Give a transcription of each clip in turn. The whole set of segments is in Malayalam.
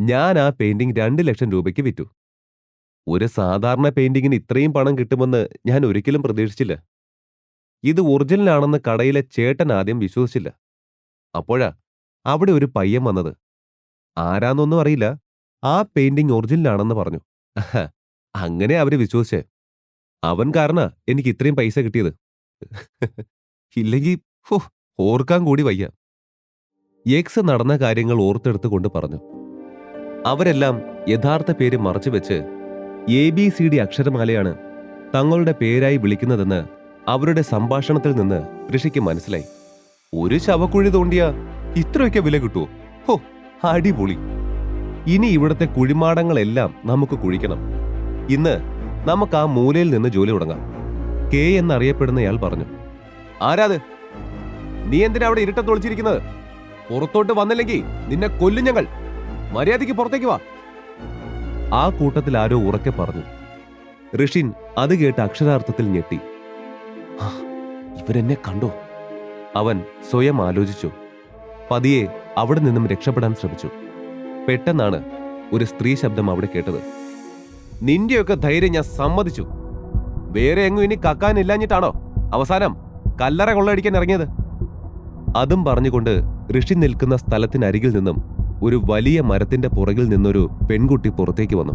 ഞാൻ ആ പെയിന്റിംഗ് 2 ലക്ഷം രൂപയ്ക്ക് വിറ്റു. ഒരു സാധാരണ പെയിന്റിങ്ങിന് ഇത്രയും പണം കിട്ടുമെന്ന് ഞാൻ ഒരിക്കലും പ്രതീക്ഷിച്ചില്ല. ഇത് ഒറിജിനലാണെന്ന് കടയിലെ ചേട്ടൻ ആദ്യം വിശ്വസിച്ചില്ല. അപ്പോഴാ അവിടെ ഒരു പയ്യൻ വന്നത്. ആരാന്നൊന്നും അറിയില്ല. ആ പെയിന്റിംഗ് ഒറിജിനലാണെന്ന് പറഞ്ഞു. അഹ, അങ്ങനെ അവര് വിശ്വസിച്ചേ. അവൻ കാരണാ എനിക്ക് ഇത്രയും പൈസ കിട്ടിയത്. ഇല്ലെങ്കി ഹോ, ഓർക്കാൻ കൂടി വയ്യ. എക്സ് നടന്ന കാര്യങ്ങൾ ഓർത്തെടുത്തുകൊണ്ട് പറഞ്ഞു. അവരെല്ലാം യഥാർത്ഥ പേര് മറച്ചുവെച്ച് ABCD അക്ഷരമാലയാണ് തങ്ങളുടെ പേരായി വിളിക്കുന്നതെന്ന് അവരുടെ സംഭാഷണത്തിൽ നിന്ന് ഋഷിക്ക് മനസ്സിലായി. ഒരു ശവക്കുഴി തോണ്ടിയ ഇത്രയൊക്കെ വില കിട്ടുമോ? ഹോ, അടിപൊളി. ഇനി ഇവിടുത്തെ കുഴിമാടങ്ങളെല്ലാം നമുക്ക് കുഴിക്കണം. ഇന്ന് നമുക്ക് ആ മൂലയിൽ നിന്ന് ജോലി തുടങ്ങാം. കെ എന്നറിയപ്പെടുന്നയാൾ പറഞ്ഞു. ആരാത്? നീ എന്തിനാ അവിടെ ഇരുട്ടത്ത് ഒളിച്ചിരിക്കുന്നത്? പുറത്തോട്ട് വന്നില്ലെങ്കിൽ നിന്നെ കൊല്ലും ഞങ്ങൾ. മര്യാദയ്ക്ക് പുറത്തേക്ക് വാ. ആ കൂട്ടത്തിൽ ആരോ ഉറക്കെ പറഞ്ഞു. ഋഷിൻ അത് കേട്ട് അക്ഷരാർത്ഥത്തിൽ ഞെട്ടി. ഇവരെന്നെ കണ്ടോ? അവൻ സ്വയം ആലോചിച്ചു. പതിയെ അവിടെ നിന്നും രക്ഷപ്പെടാൻ ശ്രമിച്ചു. പെട്ടെന്നാണ് ഒരു സ്ത്രീ ശബ്ദം അവിടെ കേട്ടത്. നിന്റെയൊക്കെ ധൈര്യം ഞാൻ സമ്മതിച്ചു. വേറെ എങ്ങും ഇനി കക്കാനില്ലാഞ്ഞിട്ടാണോ അവസാനം കല്ലറ കൊള്ളയടിക്കാൻ ഇറങ്ങിയത്? അതും പറഞ്ഞുകൊണ്ട് ഋഷി നിൽക്കുന്ന സ്ഥലത്തിനരികിൽ നിന്നും ഒരു വലിയ മരത്തിന്റെ പുറകിൽ നിന്നൊരു പെൺകുട്ടി പുറത്തേക്ക് വന്നു.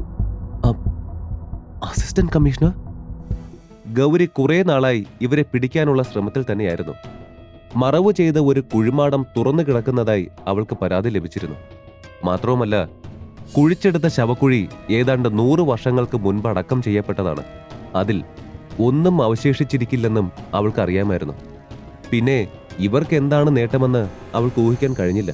Assistant commissioner? ഗൗരി കുറെ നാളായി ഇവരെ പിടിക്കാനുള്ള ശ്രമത്തിൽ തന്നെയായിരുന്നു. മറവ് ചെയ്ത ഒരു കുഴിമാടം തുറന്നു കിടക്കുന്നതായി അവൾക്ക് പരാതി ലഭിച്ചിരുന്നു. മാത്രവുമല്ല, കുഴിച്ചെടുത്ത ശവക്കുഴി ഏതാണ്ട് 100 വർഷങ്ങൾക്ക് മുൻപ് അടക്കം ചെയ്യപ്പെട്ടതാണ്. അതിൽ ഒന്നും അവശേഷിച്ചിരിക്കില്ലെന്നും അവൾക്ക് അറിയാമായിരുന്നു. പിന്നെ ഇവർക്ക് എന്താണ് നേട്ടമെന്ന് അവൾക്ക് ഊഹിക്കാൻ കഴിഞ്ഞില്ല.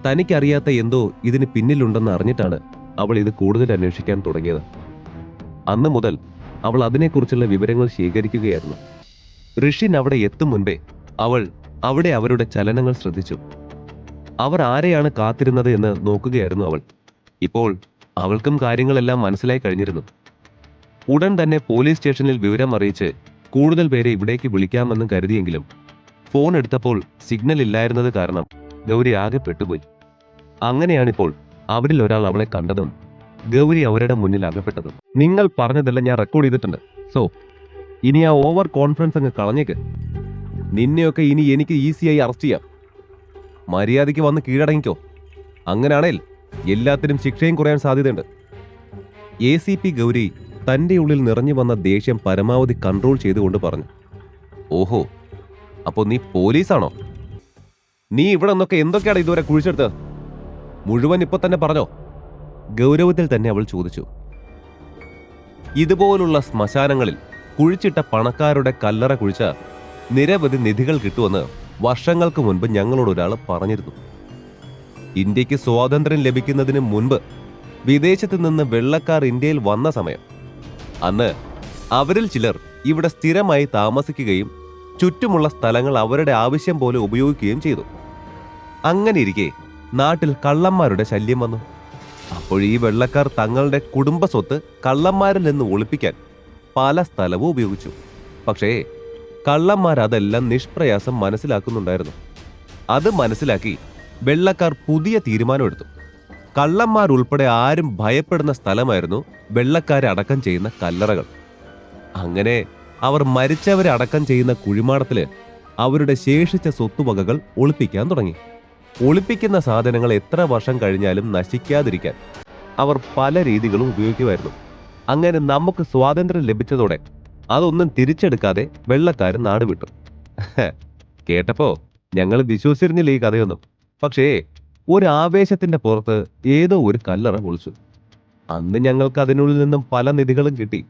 തനിക്കറിയാത്ത എന്തോ ഇതിന് പിന്നിലുണ്ടെന്ന് അറിഞ്ഞിട്ടാണ് അവൾ ഇത് കൂടുതൽ അന്വേഷിക്കാൻ തുടങ്ങിയത്. അന്ന് മുതൽ അവൾ അതിനെക്കുറിച്ചുള്ള വിവരങ്ങൾ ശേഖരിക്കുകയായിരുന്നു. ഋഷിൻ അവിടെ എത്തും മുൻപേ അവൾ അവിടെ അവരുടെ ചലനങ്ങൾ ശ്രദ്ധിച്ചു. അവർ ആരെയാണ് കാത്തിരുന്നത് എന്ന് നോക്കുകയായിരുന്നു അവൾ. ഇപ്പോൾ അവൾക്കും കാര്യങ്ങളെല്ലാം മനസ്സിലായി കഴിഞ്ഞിരുന്നു. ഉടൻ തന്നെ പോലീസ് സ്റ്റേഷനിൽ വിവരം അറിയിച്ച് കൂടുതൽ പേരെ ഇവിടേക്ക് വിളിക്കാമെന്ന് കരുതിയെങ്കിലും ഫോൺ എടുത്തപ്പോൾ സിഗ്നൽ ഇല്ലായിരുന്നത് കാരണം ഗൗരി ആകെ പെട്ടുപോയി. അങ്ങനെയാണിപ്പോൾ അവരിൽ ഒരാൾ അവളെ കണ്ടതും ഗൗരി അവരുടെ മുന്നിൽ അകപ്പെട്ടതും. നിങ്ങൾ പറഞ്ഞതെല്ലാം ഞാൻ റെക്കോർഡ് ചെയ്തിട്ടുണ്ട്. സോ ഇനി ആ ഓവർ കോൺഫിഡൻസ് അങ്ങ് കളഞ്ഞേക്ക്. നിന്നെയൊക്കെ ഇനി എനിക്ക് ഈസിയായി അറസ്റ്റ് ചെയ്യാം. മര്യാദയ്ക്ക് വന്ന് കീഴടങ്ങിക്കോ. അങ്ങനെയാണേൽ എല്ലാത്തിനും ശിക്ഷയും കുറയാൻ സാധ്യതയുണ്ട്. ACP ഗൗരി തന്റെ ഉള്ളിൽ നിറഞ്ഞു വന്ന ദേഷ്യം പരമാവധി കൺട്രോൾ ചെയ്തുകൊണ്ട് പറഞ്ഞു. ഓഹോ, അപ്പോ നീ പോലീസാണോ? നീ ഇവിടെ നിന്നൊക്കെ എന്തൊക്കെയാണ് ഇതുവരെ കുഴിച്ചെടുത്തത്? മുഴുവൻ ഇപ്പൊ തന്നെ പറഞ്ഞോ? ഗൗരവത്തിൽ തന്നെ അവൾ ചോദിച്ചു. ഇതുപോലുള്ള ശ്മശാനങ്ങളിൽ കുഴിച്ചിട്ട പണക്കാരുടെ കല്ലറ കുഴിച്ച നിരവധി നിധികൾ കിട്ടുമെന്ന് വർഷങ്ങൾക്ക് മുൻപ് ഞങ്ങളോട് ഒരാൾ പറഞ്ഞിരുന്നു. ഇന്ത്യക്ക് സ്വാതന്ത്ര്യം ലഭിക്കുന്നതിന് മുൻപ് വിദേശത്ത് നിന്ന് വെള്ളക്കാർ ഇന്ത്യയിൽ വന്ന സമയം, അന്ന് അവരിൽ ചിലർ ഇവിടെ സ്ഥിരമായി താമസിക്കുകയും ചുറ്റുമുള്ള സ്ഥലങ്ങൾ അവരുടെ ആവശ്യം പോലെ ഉപയോഗിക്കുകയും ചെയ്തു. അങ്ങനെ ഇരിക്കെ നാട്ടിൽ കള്ളന്മാരുടെ ശല്യം വന്നു. അപ്പോൾ ഈ വെള്ളക്കാർ തങ്ങളുടെ കുടുംബ സ്വത്ത് കള്ളന്മാരിൽ നിന്ന് ഒളിപ്പിക്കാൻ പല സ്ഥലവും ഉപയോഗിച്ചു. പക്ഷേ കള്ളന്മാർ അതെല്ലാം നിഷ്പ്രയാസം മനസ്സിലാക്കുന്നുണ്ടായിരുന്നു. അത് മനസ്സിലാക്കി വെള്ളക്കാർ പുതിയ തീരുമാനമെടുത്തു. കള്ളന്മാരുൾപ്പെടെ ആരും ഭയപ്പെടുന്ന സ്ഥലമായിരുന്നു വെള്ളക്കാരെ അടക്കം ചെയ്യുന്ന കല്ലറകൾ. അങ്ങനെ അവർ മരിച്ചവരെ അടക്കം ചെയ്യുന്ന കുഴിമാടത്തില് അവരുടെ ശേഷിച്ച സ്വത്തുവകകൾ ഒളിപ്പിക്കാൻ തുടങ്ങി. ഒളിപ്പിക്കുന്ന സാധനങ്ങൾ എത്ര വർഷം കഴിഞ്ഞാലും നശിക്കാതിരിക്കാൻ അവർ പല രീതികളും ഉപയോഗിക്കുമായിരുന്നു. അങ്ങനെ നമുക്ക് സ്വാതന്ത്ര്യം ലഭിച്ചതോടെ അതൊന്നും തിരിച്ചെടുക്കാതെ വെള്ളക്കാരൻ നാട് വിട്ടു. കേട്ടപ്പോ ഞങ്ങൾ വിശ്വസിച്ചിരുന്നില്ല ഈ കഥയൊന്നും. പക്ഷേ ഒരു ആവേശത്തിന്റെ പുറത്ത് ഏതോ ഒരു കല്ലറ പൊളിച്ചു. അന്ന് ഞങ്ങൾക്ക് അതിനുള്ളിൽ നിന്നും പല നിധികളും കിട്ടി.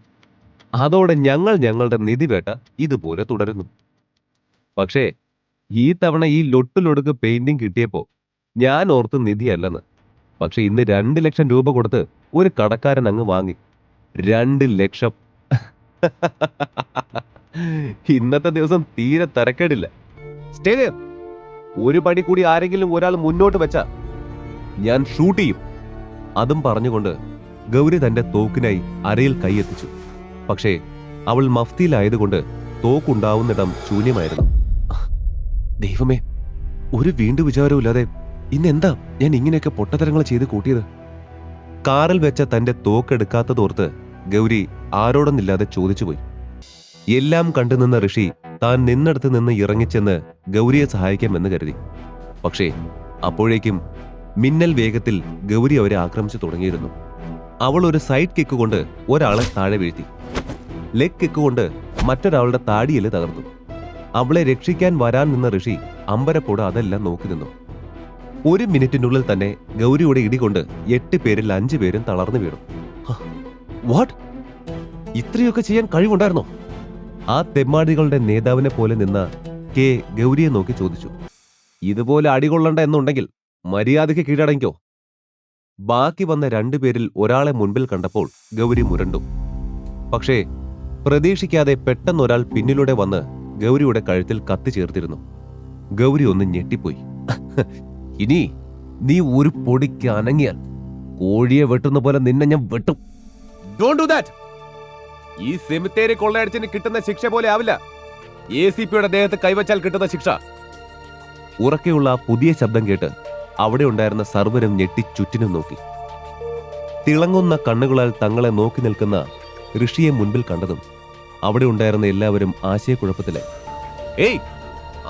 അതോടെ ഞങ്ങൾ ഞങ്ങളുടെ നിധിവേട്ട ഇതുപോലെ തുടരുന്നു. പക്ഷേ ഈ തവണ ഈ ലൊട്ടിലൊടുക്ക് പെയിന്റിംഗ് കിട്ടിയപ്പോ ഞാൻ ഓർത്ത് നിധിയല്ലെന്ന്. പക്ഷെ ഇന്ന് 2 ലക്ഷം രൂപ കൊടുത്ത് ഒരു കടക്കാരൻ അങ്ങ് വാങ്ങി. 2 ലക്ഷം. ഇന്നത്തെ ദിവസം തീരെ തരക്കേടില്ല. സ്റ്റേ ഒരു പടി കൂടി ആരെങ്കിലും ഒരാൾ മുന്നോട്ട് വെച്ചാ ഞാൻ ഷൂട്ട് ചെയ്യും. അതും പറഞ്ഞുകൊണ്ട് ഗൗരി തന്റെ തോക്കിനായി അരയിൽ കൈയെത്തിച്ചു. പക്ഷേ അവൾ മഫ്തിയിലായതുകൊണ്ട് തോക്കുണ്ടാവുന്നിടം ശൂന്യമായിരുന്നു. ദൈവമേ, ഒരു വീണ്ടു വിചാരവുമില്ലാതെ ഇന്നെന്താ ഞാൻ ഇങ്ങനെയൊക്കെ പൊട്ടത്തരങ്ങൾ ചെയ്ത് കൂട്ടിയത്? കാറിൽ വെച്ച തന്റെ തോക്കെടുക്കാത്തതോർത്ത് ഗൗരി ആരോടൊന്നില്ലാതെ ചോദിച്ചുപോയി. എല്ലാം കണ്ടുനിന്ന ഋഷി താൻ നിന്നിടത്ത് നിന്ന് ഇറങ്ങിച്ചെന്ന് ഗൗരിയെ സഹായിക്കാമെന്ന് കരുതി. പക്ഷേ അപ്പോഴേക്കും മിന്നൽ വേഗത്തിൽ ഗൗരി അവരെ ആക്രമിച്ചു തുടങ്ങിയിരുന്നു. അവൾ ഒരു സൈഡ് കിക്ക് കൊണ്ട് ഒരാളെ താഴെ വീഴ്ത്തി. ലെഗ് കിക്ക് കൊണ്ട് മറ്റൊരാളുടെ താടിയിൽ തകർന്നു. അവളെ രക്ഷിക്കാൻ വരാൻ നിന്ന ഋഷി അമ്പരപ്പോട് അതെല്ലാം നോക്കി നിന്നു. 1 മിനിറ്റിനുള്ളിൽ തന്നെ ഗൗരിയുടെ ഇടികൊണ്ട് 8 പേരിൽ 5 പേരും തളർന്നു വീണു. വാട്ട്? ഇത്രയൊക്കെ ചെയ്യാൻ കഴിവുണ്ടായിരുന്നോ? ആ തെമ്മാടികളുടെ നേതാവിനെ പോലെ നിന്ന കെ ഗൗരിയെ നോക്കി ചോദിച്ചു. ഇതുപോലെ അടികൊള്ളണ്ട എന്നുണ്ടെങ്കിൽ മര്യാദയ്ക്ക് കീഴടങ്ങിക്കോ. ബാക്കി വന്ന 2 പേരിൽ ഒരാളെ മുൻപിൽ കണ്ടപ്പോൾ ഗൗരി മുരണ്ടു. പക്ഷേ പ്രതീക്ഷിക്കാതെ പെട്ടെന്നൊരാൾ പിന്നിലൂടെ വന്ന് ഗൗരിയുടെ കഴുത്തിൽ കത്തി ചേർത്തിരുന്നു. ഗൗരി ഒന്ന് ഞെട്ടിപ്പോയി. ഇനി നീ ഒരു പൊടിക്ക് അനങ്ങിയാൽ കോഴിയെ വെട്ടുന്ന പോലെ നിന്നെ ഞാൻ വെട്ടും. Don't do that. ഈ സെമിത്തേരി കൊള്ളയടിച്ചിന് കിട്ടുന്ന ശിക്ഷ പോലെ ആവില്ല ACPയുടെ ദേഹത്ത് കൈവച്ചാൽ കിട്ടുന്ന ശിക്ഷ. ഉറക്കെയുള്ള ആ പുതിയ ശബ്ദം കേട്ട് അവിടെ ഉണ്ടായിരുന്ന സർവരും ഞെട്ടി ചുറ്റിനും നോക്കി. തിളങ്ങുന്ന കണ്ണുകളാൽ തങ്ങളെ നോക്കി നിൽക്കുന്ന ഋഷിയെ മുൻപിൽ കണ്ടതും അവിടെ ഉണ്ടായിരുന്ന എല്ലാവരും ആശയക്കുഴപ്പത്തിലായി. ഏയ്,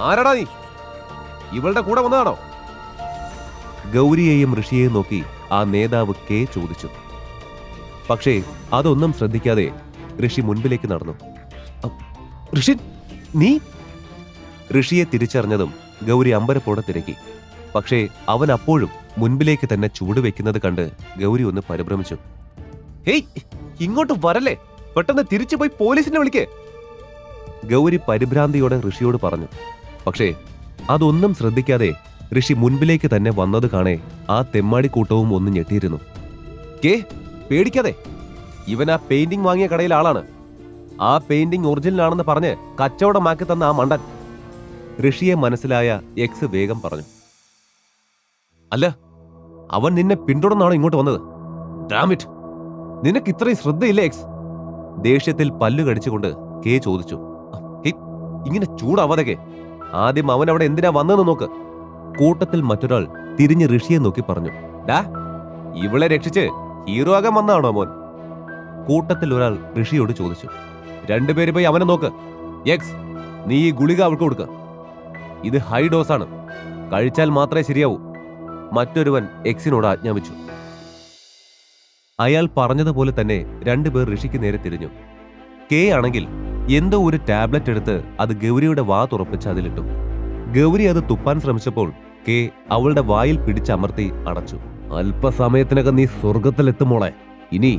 ആരാടാ നീ? ഇവളുടെ കൂടെ വന്നതാണോ? ഗൗരിയെയും ഋഷിയെയും നോക്കി ആ നേതാവ് കെ ചോദിച്ചു. പക്ഷേ അതൊന്നും ശ്രദ്ധിക്കാതെ ഋഷി മുൻപിലേക്ക് നടന്നു. ഋഷി, നീ? ഋഷിയെ തിരിച്ചറിഞ്ഞതും ഗൗരി അമ്പരപ്പോടെ തിരക്കി. പക്ഷേ അവൻ അപ്പോഴും മുൻപിലേക്ക് തന്നെ ചൂടുവെക്കുന്നത് കണ്ട് ഗൗരി ഒന്ന് പരിഭ്രമിച്ചു. ഹേയ്, ഇങ്ങോട്ട് വരല്ലേ, പെട്ടെന്ന് തിരിച്ചു പോയി പോലീസിനെ വിളിക്കേ. ഗൗരി പരിഭ്രാന്തിയോടെ ഋഷിയോട് പറഞ്ഞു. പക്ഷേ അതൊന്നും ശ്രദ്ധിക്കാതെ ഋഷി മുൻപിലേക്ക് തന്നെ വന്നത് കാണേ ആ തെമ്മാടിക്കൂട്ടവും ഒന്ന് ഞെട്ടിയിരുന്നു. കേ, പേടിക്കാതെ, ഇവൻ ആ പെയിന്റിംഗ് വാങ്ങിയ കടയിലെ ആളാണ്. ആ പെയിന്റിംഗ് ഒറിജിനലാണെന്ന് പറഞ്ഞ് കച്ചവടമാക്കി തന്ന ആ മണ്ടൻ. ഋഷിയെ മനസ്സിലായ എക്സ് വേഗം പറഞ്ഞു. അല്ല, അവൻ നിന്നെ പിന്തുടർന്നാണോ ഇങ്ങോട്ട് വന്നത്? ഡാം ഇറ്റ്, നിനക്ക് ഇത്രയും ശ്രദ്ധയില്ലേ എക്സ്? ദേഷ്യത്തിൽ പല്ലു കടിച്ചുകൊണ്ട് കെ ചോദിച്ചു. ഇങ്ങനെ ചൂടാവാതെ, ആദ്യം അവൻ അവിടെ എന്തിനാ വന്നതെന്ന് നോക്ക്. കൂട്ടത്തിൽ മറ്റൊരാൾ തിരിഞ്ഞ് ഋഷിയെ നോക്കി പറഞ്ഞു. ഡാ, ഇവളെ രക്ഷിച്ച് ഹീറോ ആകാൻ വന്നാണോ മോൻ? കൂട്ടത്തിൽ ഒരാൾ ഋഷിയോട് ചോദിച്ചു. 2 പേര് പോയി അവനെ നോക്ക്. എക്സ്, നീ ഈ ഗുളിക അവൾക്ക് കൊടുക്ക. ഇത് ഹൈ ഡോസ് ആണ്, കഴിച്ചാൽ മാത്രമേ ശരിയാവൂ. മറ്റൊരുവൻ എക്സിനോട് ആജ്ഞാപിച്ചു. അയാൾ പറഞ്ഞതുപോലെ തന്നെ 2 പേർ ഋഷിക്ക് നേരെ തിരിഞ്ഞു. കെ ആണെങ്കിൽ എന്തോ ഒരു ടാബ്ലറ്റ് എടുത്ത് അത് ഗൗരിയുടെ വാ തുറപ്പിച്ച് അതിലിട്ടു. ഗൗരി അത് തുപ്പാൻ ശ്രമിച്ചപ്പോൾ കെ അവളുടെ വായിൽ പിടിച്ചമർത്തി അടച്ചു. അല്പസമയത്തിനകം നീ സ്വർഗത്തിലെത്തുമോളെ. ഇനി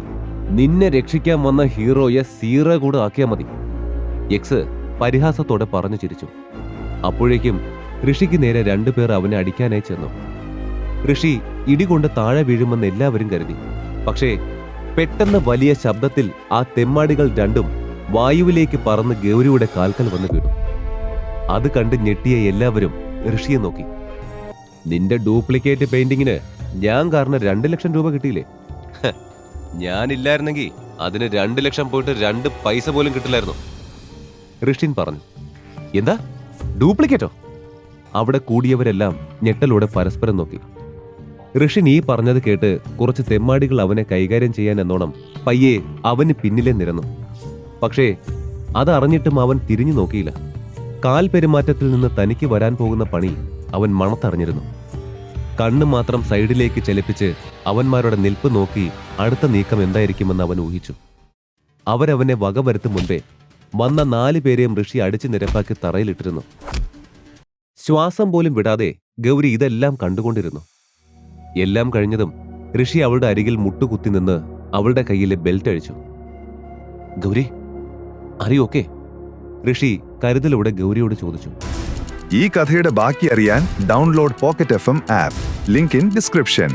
നിന്നെ രക്ഷിക്കാൻ വന്ന ഹീറോയെ സീറ കൂടെ ആക്കിയാ മതി. എക്സ് പരിഹാസത്തോടെ പറഞ്ഞു ചിരിച്ചു. അപ്പോഴേക്കും ഋഷിക്ക് നേരെ 2 പേർ അവനെ അടിക്കാനായി ചെന്നു. ഋഷി ഇടികൊണ്ട് താഴെ വീഴുമെന്ന് എല്ലാവരും കരുതി. പക്ഷേ പെട്ടെന്ന് വലിയ ശബ്ദത്തിൽ ആ തെമ്മാടികൾ 2ഉം വായുവിലേക്ക് പറന്ന് ഗൗരിയുടെ കാൽക്കൽ വന്ന് വീണു. അത് കണ്ട് ഞെട്ടിയ എല്ലാവരും ഋഷിയെ നോക്കി. നിന്റെ ഡ്യൂപ്ലിക്കേറ്റ് പെയിന്റിങ്ങിന് ഞാൻ കാരണം 2 ലക്ഷം രൂപ കിട്ടിയില്ലേ? ഞാനില്ലായിരുന്നെങ്കിൽ അതിന് 2 ലക്ഷം പോയിട്ട് 2 പൈസ പോലും കിട്ടില്ലായിരുന്നു, ഋഷിൻ പറഞ്ഞു. എന്താ, ഡ്യൂപ്ലിക്കേറ്റോ? അവിടെ കൂടിയവരെല്ലാം ഞെട്ടലോടെ പരസ്പരം നോക്കി. ഋഷിൻ ഈ പറഞ്ഞത് കേട്ട് കുറച്ച് തെമ്മാടികൾ അവനെ കൈകാര്യം ചെയ്യാൻ എന്നോണം പയ്യെ അവന് പിന്നിലെ നിരന്നു. പക്ഷേ അതറിഞ്ഞിട്ടും അവൻ തിരിഞ്ഞു നോക്കിയില്ല. കാൽ പെരുമാറ്റത്തിൽ നിന്ന് തനിക്ക് വരാൻ പോകുന്ന പണി അവൻ മണത്തറിഞ്ഞിരുന്നു. കണ്ണ് മാത്രം സൈഡിലേക്ക് ചലിപ്പിച്ച് അവന്മാരുടെ നിൽപ്പ് നോക്കി അടുത്ത നീക്കം എന്തായിരിക്കുമെന്ന് അവൻ ഊഹിച്ചു. അവരവനെ വകവരുത്തും മുൻപേ വന്ന 4 പേരെയും ഋഷി അടിച്ചു നിരപ്പാക്കി തറയിലിട്ടിരുന്നു. ശ്വാസം പോലും വിടാതെ ഗൗരി ഇതെല്ലാം കണ്ടുകൊണ്ടിരുന്നു. എല്ലാം കഴിഞ്ഞതും ഋഷി അവളുടെ അരികിൽ മുട്ടുകുത്തി നിന്ന് അവളുടെ കയ്യിലെ ബെൽറ്റ് അഴിച്ചു. ഗൗരി, അറിയോക്കെ? ഋഷി കരുതലോടെ ഗൗരിയോട് ചോദിച്ചു. ഈ കഥയുടെ ബാക്കി അറിയാൻ download pocket FM app. Link in description.